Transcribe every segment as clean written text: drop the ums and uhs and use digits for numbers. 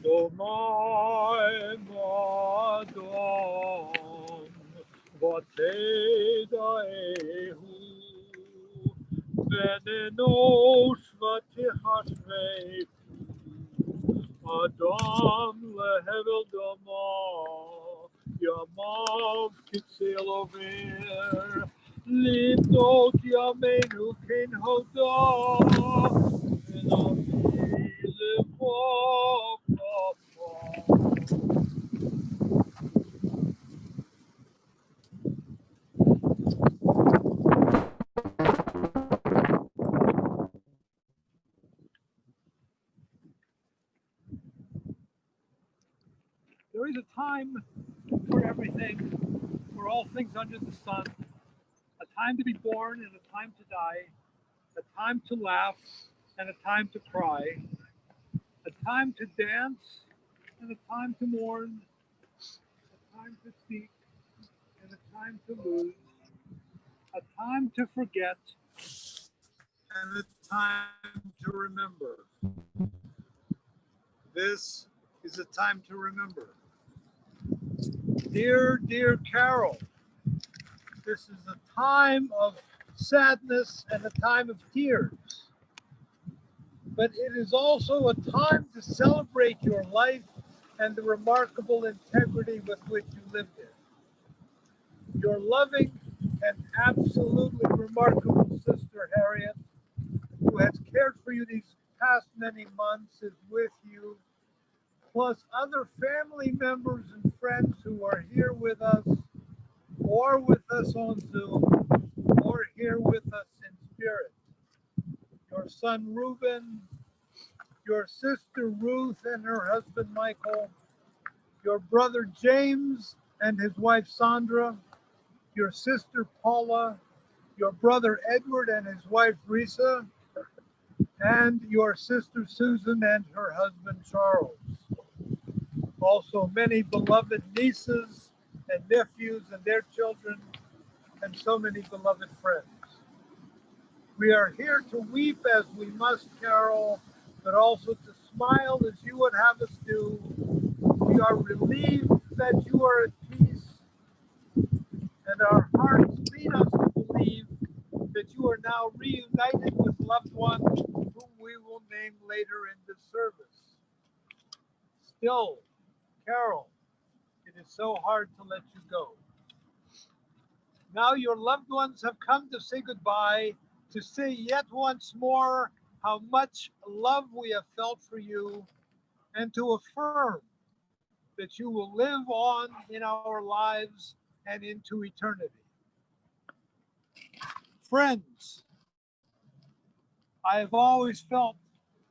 Adonai Madon, Vatedaehu, Venenosh Vatihashrei, Adam Lehevel Dama, Yamav Kitzelover, Libnot Yameinu Ken Hoda, Venavi Levav. There is a time for everything, for all things under the sun, a time to be born and a time to die, a time to laugh and a time to cry, a time to dance and a time to mourn, a time to speak and a time to lose, a time to forget and a time to remember. This is a time to remember. Dear, dear Carol, this is a time of sadness and a time of tears. But it is also a time to celebrate your life and the remarkable integrity with which you lived it. Your loving and absolutely remarkable sister, Harriet, who has cared for you these past many months, is with you, plus other family members and friends who are here with us, or with us on Zoom, or here with us in spirit. Your son Reuben, your sister Ruth and her husband Michael, your brother James and his wife Sandra, your sister Paula, your brother Edward and his wife Risa, and your sister Susan and her husband Charles. Also many beloved nieces and nephews and their children, and so many beloved friends. We are here to weep as we must, Carol, but also to smile as you would have us do. We are relieved that you are at peace, and our hearts lead us to believe that you are now reunited with loved ones whom we will name later in this service. Still, Carol, it is so hard to let you go. Now your loved ones have come to say goodbye, to say yet once more how much love we have felt for you, and to affirm that you will live on in our lives and into eternity. Friends, I have always felt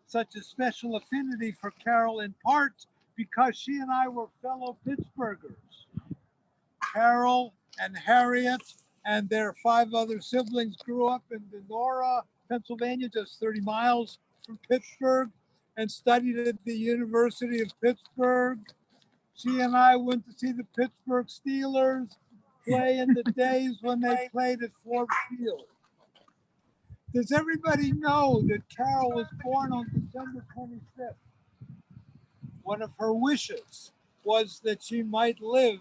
such a special affinity for Carol, in part because she and I were fellow Pittsburghers. Carol and Harriet and their 5 other siblings grew up in Donora, Pennsylvania, just 30 miles from Pittsburgh, and studied at the University of Pittsburgh. She and I went to see the Pittsburgh Steelers play in the days when they played at Forbes Field. Does everybody know that Carol was born on December 25th? One of her wishes was that she might live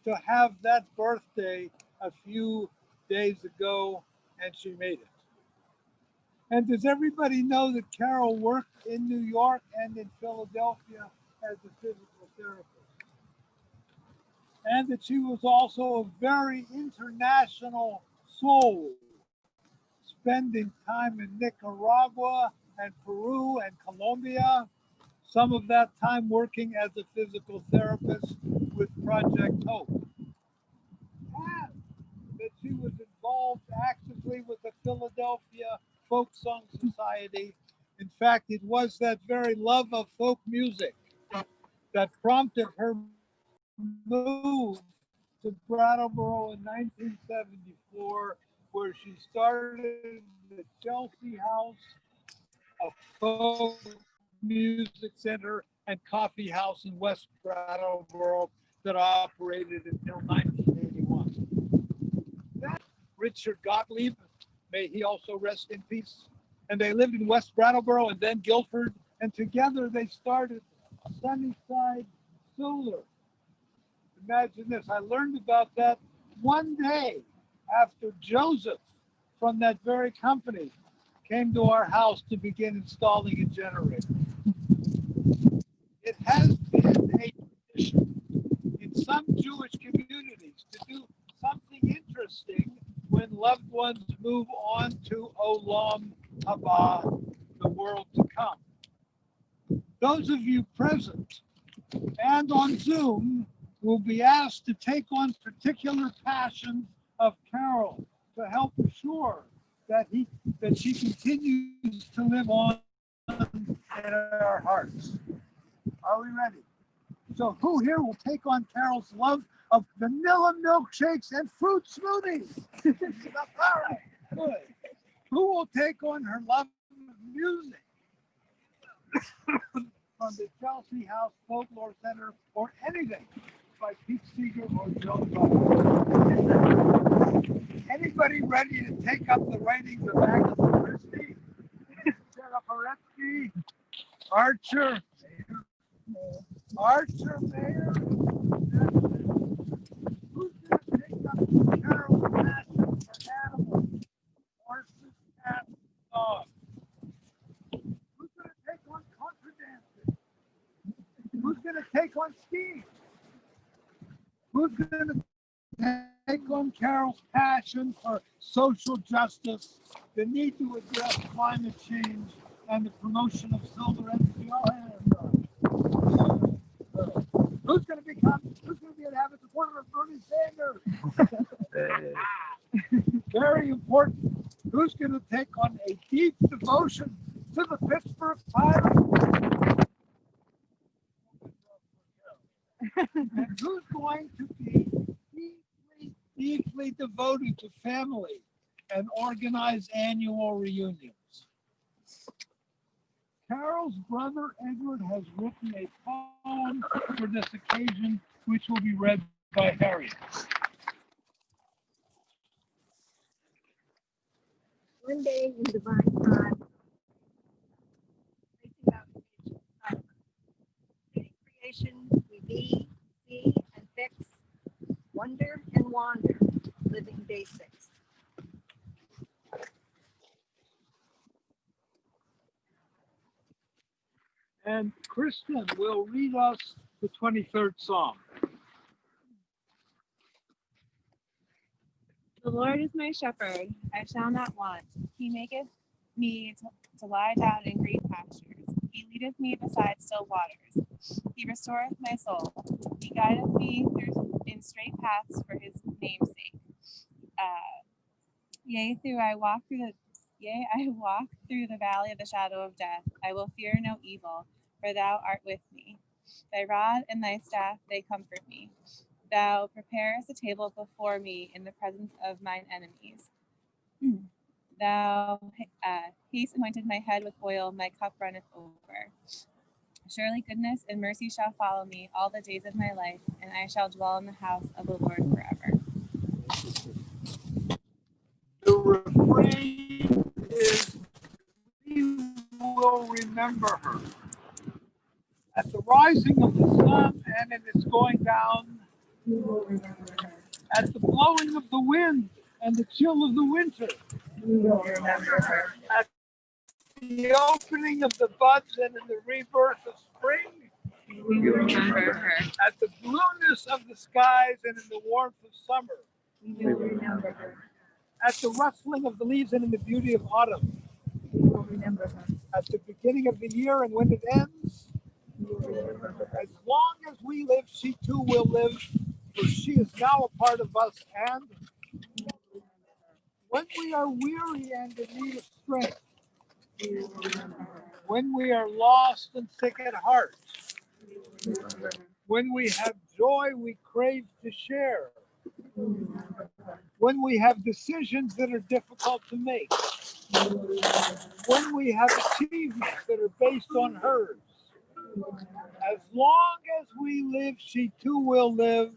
to have that birthday a few days ago, and she made it. And does everybody know that Carol worked in New York and in Philadelphia as a physical therapist? And that she was also a very international soul, spending time in Nicaragua and Peru and Colombia, some of that time working as a physical therapist with Project Hope. And that she was involved actively with the Philadelphia Folk Song Society. In fact, it was that very love of folk music that prompted her move to Brattleboro in 1974, where she started the Chelsea House, a folk music center and coffee house in West Brattleboro that operated until 1981. That Richard Gottlieb, may he also rest in peace. And they lived in West Brattleboro and then Guilford, and together they started Sunnyside Solar. Imagine this, I learned about that one day after Joseph from that very company came to our house to begin installing a generator. It has been a tradition in some Jewish communities to do something interesting when loved ones move on to Olam Haba, the world to come. Those of you present and on Zoom will be asked to take on particular passions of Carol to help assure that she continues to live on in our hearts. Are we ready? So who here will take on Carol's love of vanilla milkshakes and fruit smoothies? All right, good. Who will take on her love of music? From the Chelsea House Folklore Center or anything by Pete Seeger or Joe Butler. Anybody ready to take up the writings of Agatha Christie? Sarah Paretsky, Archer, Mayer. Who's going to take up Carol's passion for animals, horses, cats, dogs? Who's going to take on contra dancing? Who's going to take on skiing? Who's going to take on Carol's passion for social justice, the need to address climate change, and the promotion of solar energy? All hands up. Who's going to be an avid supporter of Bernie Sanders? Very important. Who's going to take on a deep devotion to the Pittsburgh Pirates? And who's going to be deeply devoted to family and organize annual reunions? Carol's brother Edward has written a poem for this occasion, which will be read by Harriet. One day in divine time, tracing out creation, creating creation, we be, see, and fix, wonder and wander, living day 6. And Kristen will read us the 23rd Psalm. The Lord is my shepherd, I shall not want. He maketh me to lie down in green pastures. He leadeth me beside still waters. He restoreth my soul. He guideth me in straight paths for his name's sake. I walk through the valley of the shadow of death. I will fear no evil, for thou art with me. Thy rod and thy staff, they comfort me. Thou preparest a table before me in the presence of mine enemies. Thou hast anointed my head with oil, my cup runneth over. Surely goodness and mercy shall follow me all the days of my life, and I shall dwell in the house of the Lord forever. The refrain is, we will remember her. At the rising of the sun and in its going down, We will remember her. at the blowing of the wind and the chill of the winter, We will remember her. at the opening of the buds and in the rebirth of spring, We will remember her. at the blueness of the skies and in the warmth of summer, We will remember her. at the rustling of the leaves and in the beauty of autumn, We will remember her. at the beginning of the year and when it ends. We will remember her. As long as we live, she too will live, for she is now a part of us. And when we are weary and in need of strength, We will remember her. when we are lost and sick at heart, We will remember her. when we have joy we crave to share, We will remember her. when we have decisions that are difficult to make, We will remember her. when we have achievements that are based on hers, As long as we live, she too will live,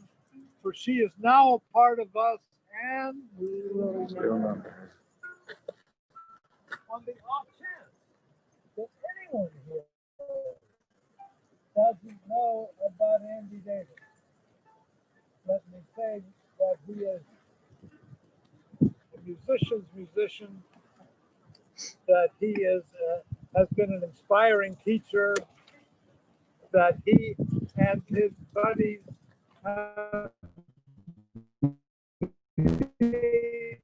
for she is now a part of us, and we will remember. On the off chance that anyone here doesn't know about Andy Davis, let me say that he is a musician's musician, that he is has been an inspiring teacher, that he and his buddies have made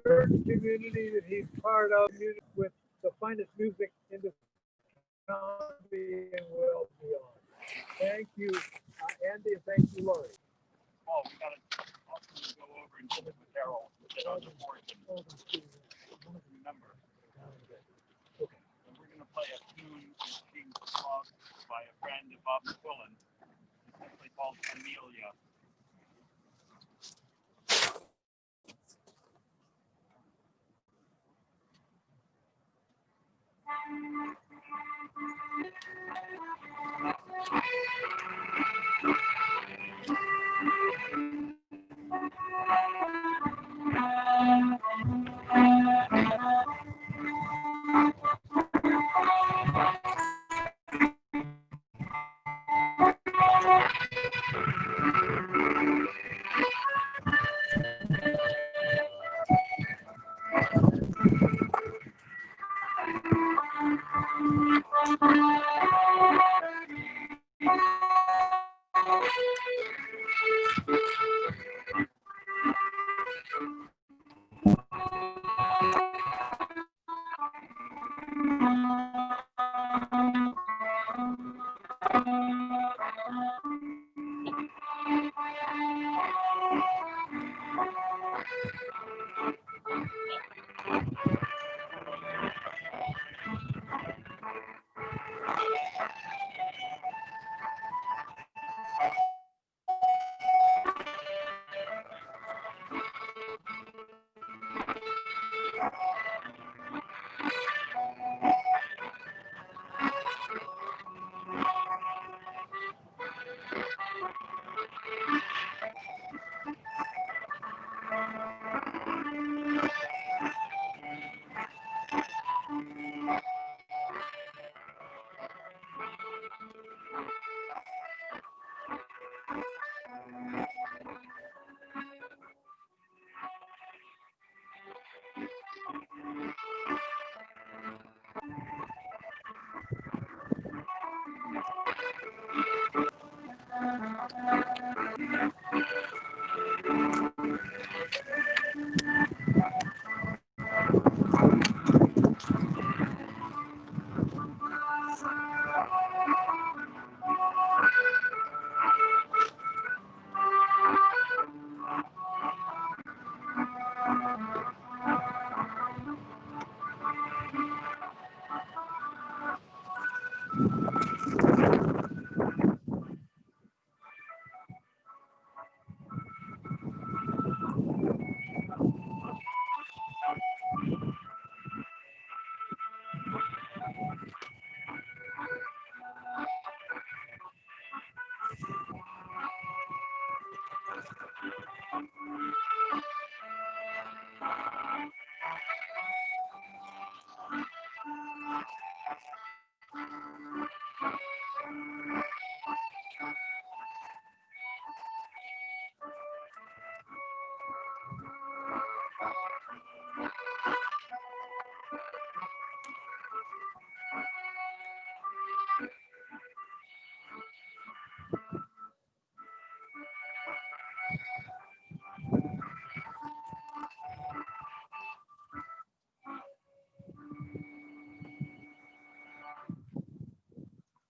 certain community that he's part of, music with the finest music in the county and well beyond. Thank you, Andy, and thank you, Laurie. Oh, we got to also go over and sit with Harold with other portion. Remember. Okay. And we're going to play a tune being sung by a friend of Bob McQuillan. It's simply called Amelia.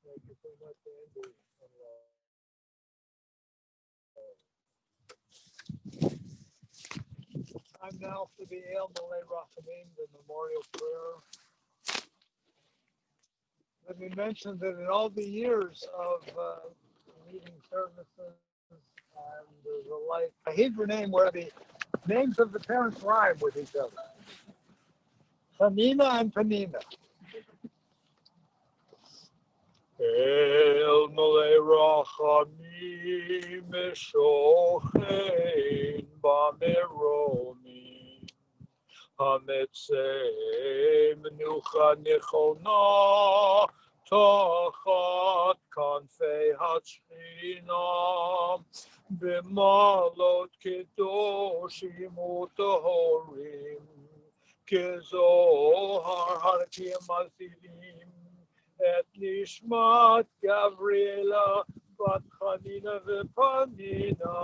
Thank you so much, Andy. Time now for the El Malay Rachamim, the memorial prayer. Let me mention that in all the years of leading services and the like, a Hebrew name where the names of the parents rhyme with each other. Panina and Panina. El Malay Rachamim Meshochen Bameromim Hametzei Menucha Nechona Tachat Kanfei Hashchina B'malot Kedoshim U'Tahorim Kezohar Harakim Asilim Et Nishmat Gabriela Bat Chanina V'Panina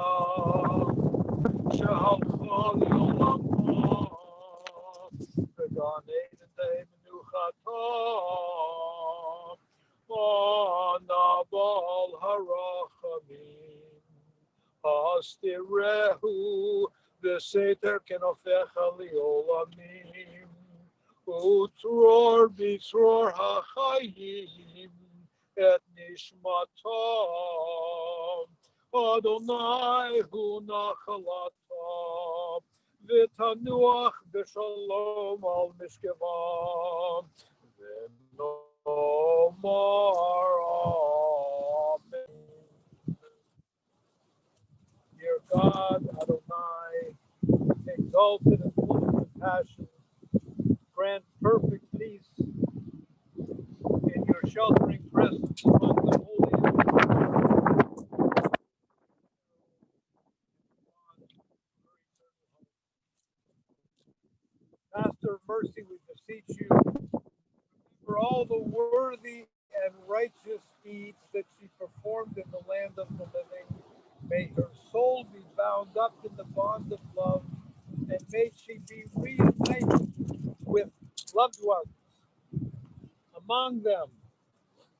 Shehalcha L'Olama V'Gan Eden Tei Menuchatam Anabal Harachamim Hastirehu V'Seter Kenofecha Li'olamim Utror Bitror HaChayim Et Nishmatam Adonai Hu Nachalatam V'Tanuach B'Shalom Al Mishkevam V'Nomar Amen. Dear God, Adonai, exalted and full of compassion, grant perfect peace in your sheltering presence among the holy. Master of mercy, we beseech you, for all the worthy and righteous deeds that she performed in the land of the living. May her soul be bound up in the bond of love, and may she be reunited with loved ones. Among them,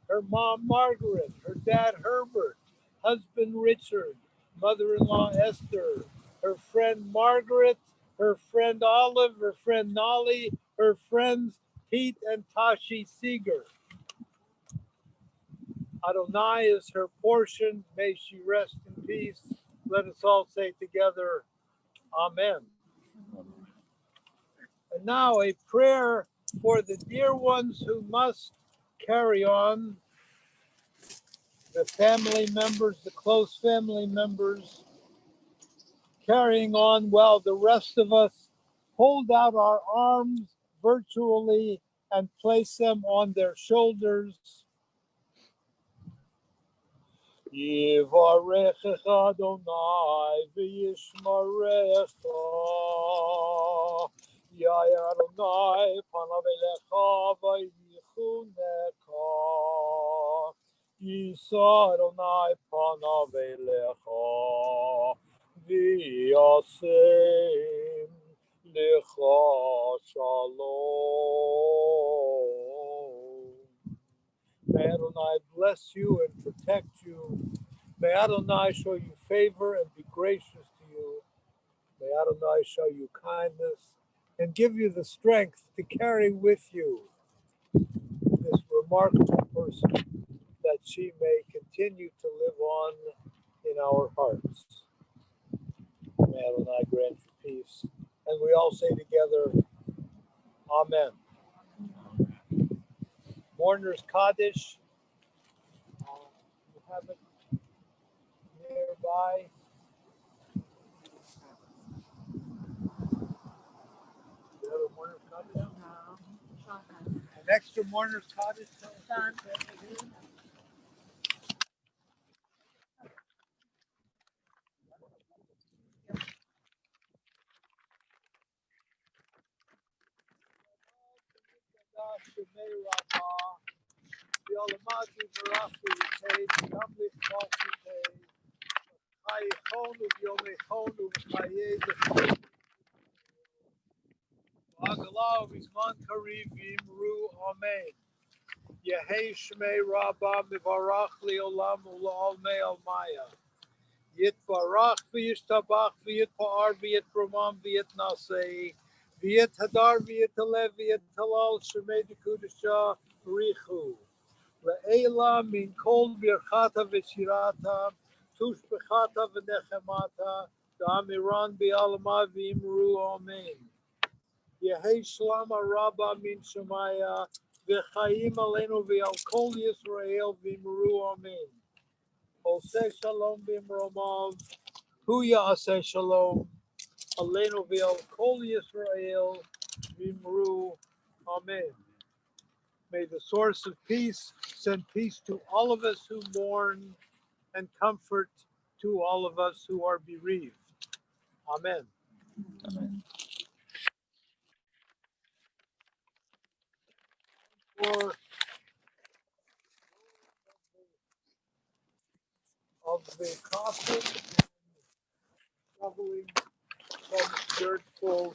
her mom Margaret, her dad Herbert, husband Richard, mother-in-law Esther, her friend Margaret, her friend Olive, her friend Nolly, her friends Pete and Tashi Seeger. Adonai is her portion. May she rest in peace. Let us all say together, Amen. And now a prayer for the dear ones who must carry on, the family members, the close family members, carrying on while the rest of us hold out our arms virtually and place them on their shoulders. Yivarechecha Adonai v'yishmarecha. Yair Adonai panav elecha v'yichunecha. Yisa Adonai panav elecha v'yasem lecha shalom. May Adonai bless you and protect you. May Adonai show you favor and be gracious to you. May Adonai show you kindness and give you the strength to carry with you this remarkable person, that she may continue to live on in our hearts. May Adonai grant you peace. And we all say together, Amen. Mourners Kaddish, you have it nearby. You have a mourner's Kaddish? An extra mourner's Kaddish? Done. Amen. Yehei Shmei Rabbah Mivarach Leolam Ula'almei Almaya. Yitbarach v'yishtabach v'yitpa'ar v'yitromam v'yitnasei v'yithadar v'yitaleh v'yitalal shemei dekudesha richu le'ela min kol birchata v'shirata tushbechata v'nechemata da'amiran bi'alama v'imru amen. Yehei shlama rabba min shemaya V'chaim aleinu v'al kol Yisrael v'imru amen. Oseh shalom b'imromav, hu ya'aseh shalom, aleinu v'al kol Yisrael v'imru amen. May the source of peace send peace to all of us who mourn and comfort to all of us who are bereaved. Amen. Amen. For of the coffin and shoveling some dirtfuls.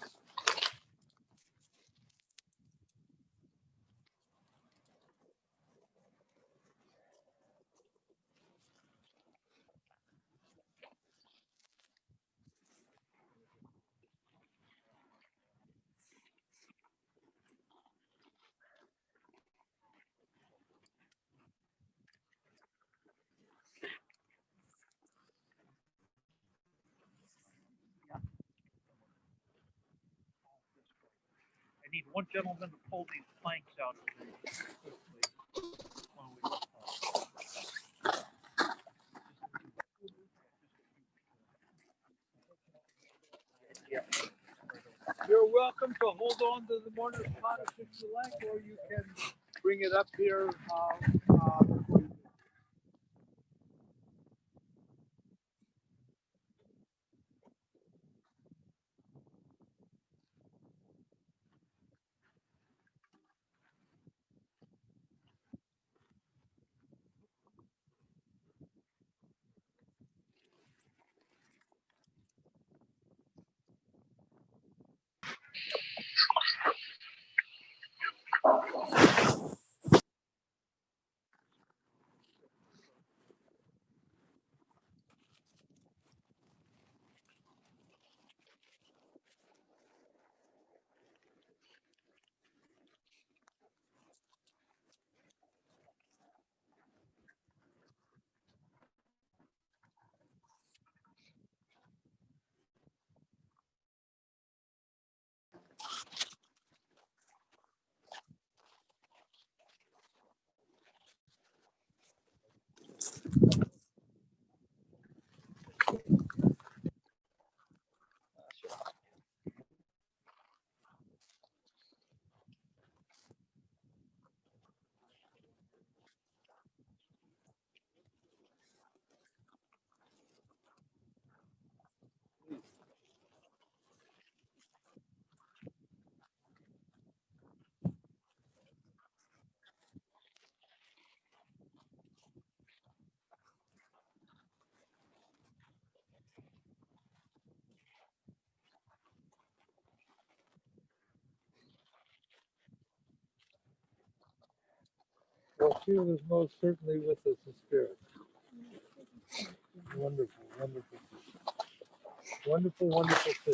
I need one gentleman to pull these planks out of the when we lift off. You're welcome to hold on to the mourner's cottage if you like, or you can bring it up here. Well, she was most certainly with us in spirit. Wonderful, wonderful, wonderful, wonderful sister.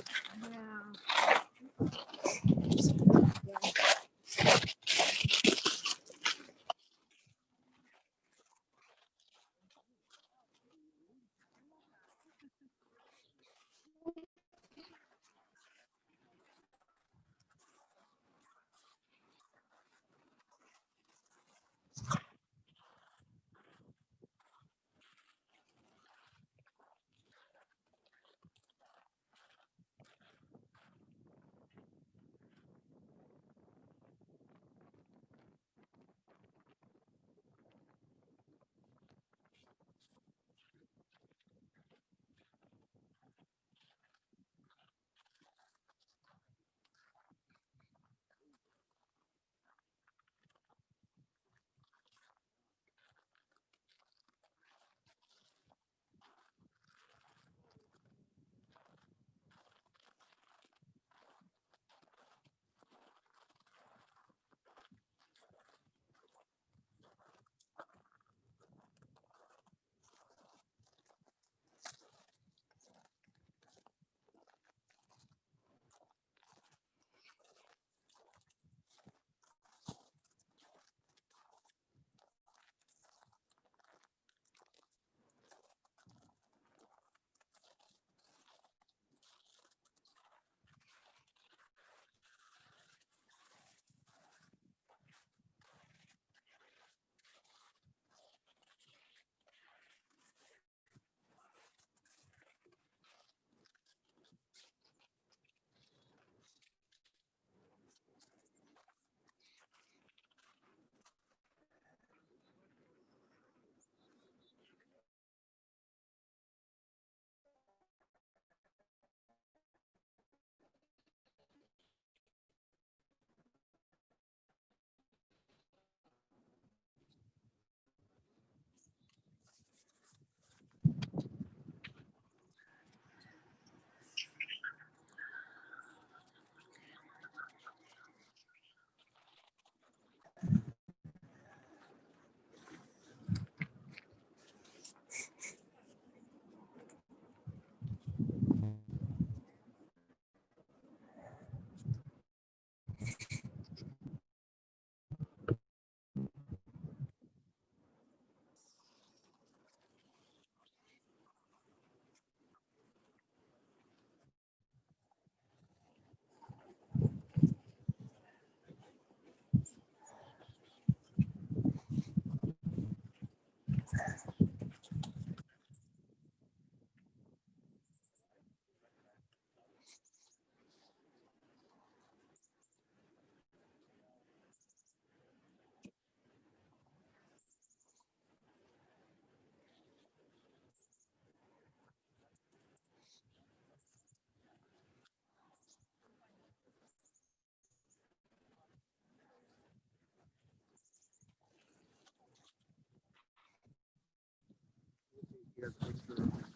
He has to make sure everything's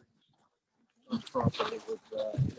done properly with running.